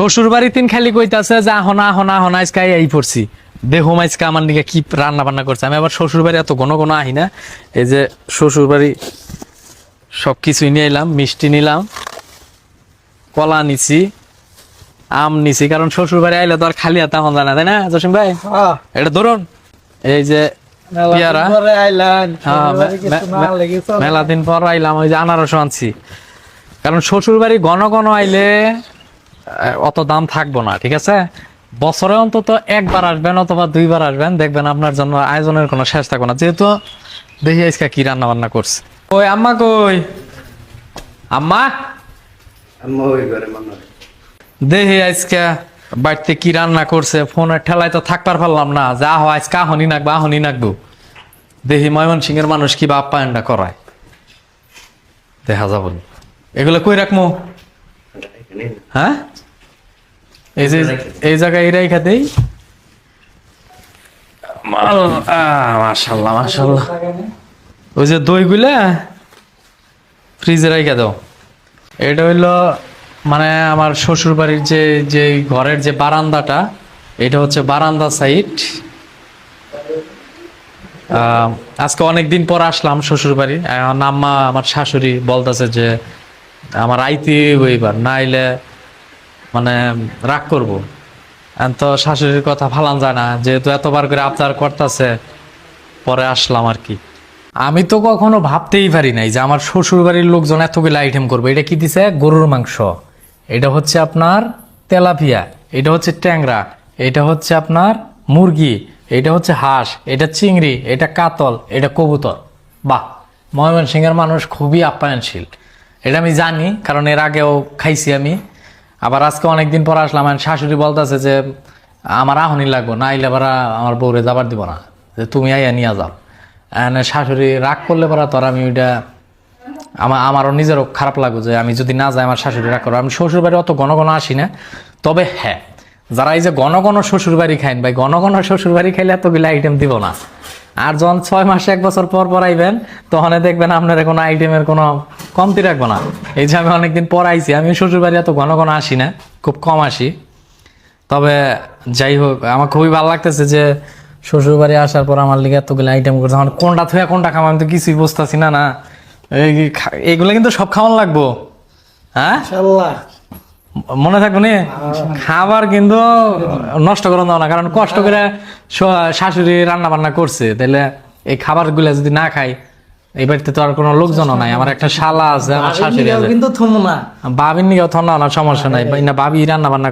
শ্বশুর বাড়ি তিন খালি কইতাছে যে আহনা আহনা আহনা আজকে এই পড়ছি দেখো আজকে আমার দিকে কি রান্না বান্না করছে। আমি আবার শ্বশুর বাড়ি এত ঘন ঘন আহি না। এই যে শ্বশুর বাড়ি সবকিছুই নিয়ে এলাম, মিষ্টি নিলাম, কলা নিছি, আম নিছি, কারণ শ্বশুর বাড়ি আইলে তো আর খালি হাতে হন যায় না, তাই না জসিম ভাই? এটা ধরুন, এই যে পেয়ারা, মেলা দিন পর আইলাম, ওই যে আনারস আনছি, কারণ শ্বশুর বাড়ি ঘন ঘন আইলে অত দাম থাকবো না, ঠিক আছে? বছরে অন্তত একবার আসবেন অথবা দুইবার আসবেন, দেখবেন আপনার জন্য আয়োজনের কোনো শেষ থাকবে না। যেহেতু দেখি আজকে কি রান্না বান্না করছে। ওই আম্মা কই? আম্মা দেখি আজকে বাড়িতে কি রান্না করছে। ফোনের ঠেলায় তো থাকবার পারলাম না, যে আহ আজকে আহনি নাকবো আহনি নাকবো। দেখি ময়মনসিংহের মানুষ কি বা আপ্যায়নটা করায়, দেখা যাব। এগুলো কই রাখবো? হ্যাঁ, এই যে এই জায়গায় এরাই খাতেই। মাশাল্লাহ মাশাল্লাহ। ওই যে দইগুলা ফ্রিজে রাইখা দাও। এটা হইলো মানে আমার শ্বশুর বাড়ির যে যে ঘরের যে বারান্দাটা, এটা হচ্ছে বারান্দা সাইড। আজকে অনেকদিন পর আসলাম শ্বশুর বাড়ি। আম্মা আমার শাশুড়ি বলতেছে যে আমার আইতে হইবার, না আইলে মানে রাগ করবো। তো শাশুড়ির কথা ফালান যায় না, যেহেতু এতবার করে আবদার করতেছে, পরে আসলাম আর কি। আমি তো কখনো ভাবতেই পারি নাই যে আমার শ্বশুর বাড়ির লোকজন এতগুলো আইটেম করবে। এটা কি দিছে? গরুর মাংস, এটা হচ্ছে আপনার তেলাপিয়া, এটা হচ্ছে ট্যাংরা, এটা হচ্ছে আপনার মুরগি, এটা হচ্ছে হাঁস, এটা চিংড়ি, এটা কাতল, এটা কবুতর। বাহ, ময়মনসিংহের মানুষ খুবই আপ্যায়নশীল, এটা আমি জানি, কারণ এর আগেও খাইছি আমি। আবার আজকে অনেকদিন পর আসলাম, শাশুড়ি বলতেছে যে আমার আহনি লাগবো, না আইলে বারা আমার বউরে যাবার দিব না, যে তুমি আইয়া নিয়ে যাও। শাশুড়ি রাগ করলে পরা তোর আমি ওইটা আমারও নিজেরও খারাপ লাগবে যে আমি যদি না যাই আমার শাশুড়ি রাগ করবো। আমি শ্বশুর বাড়ি অত ঘন ঘন আসি না। তবে হ্যাঁ, যারা এই যে ঘন ঘন শ্বশুর বাড়ি খাইন ভাই, ঘন ঘন শ্বশুর বাড়ি খাইলে এতগুলো আইটেম দিব না। আর যখন 6 মাসে 1 বছর পর পর আইবেন, তখন দেখবেন আপনার কোনো আইটেমের কোনো কমতি রাখবো না। এই যে আমি অনেকদিন পর আইছি, আমি শ্বশুর বাড়ি এত ঘন ঘন আসি না, খুব কম আসি। তবে যাই হোক, আমার খুবই ভালো লাগতেছে যে শ্বশুর বাড়ি আসার পর আমার লিগে এতগুলো আইটেম করছে। আমার কোনটা থুয়া কোনটা খাওয়া আমি তো কিছুই বুঝতেছি না। না এইগুলো কিন্তু সব খাওয়ান লাগবো, হ্যাঁ মনে থাকবো নি? খাবার কিন্তু নষ্ট করে দাও না, কারণ কষ্ট করে শাশুড়ি রান্না বান্না করছে, তাইলে এই খাবার গুলা যদি না খাই, এই বাড়িতে তো আর কোনো লোকজনও নাই। আমার একটা শালা আছে, আমার শাশুড়ি আছে, কিন্তু বাবির নিকেও থন্না না, সমস্যা নাই না, বাবি রান্না বান্না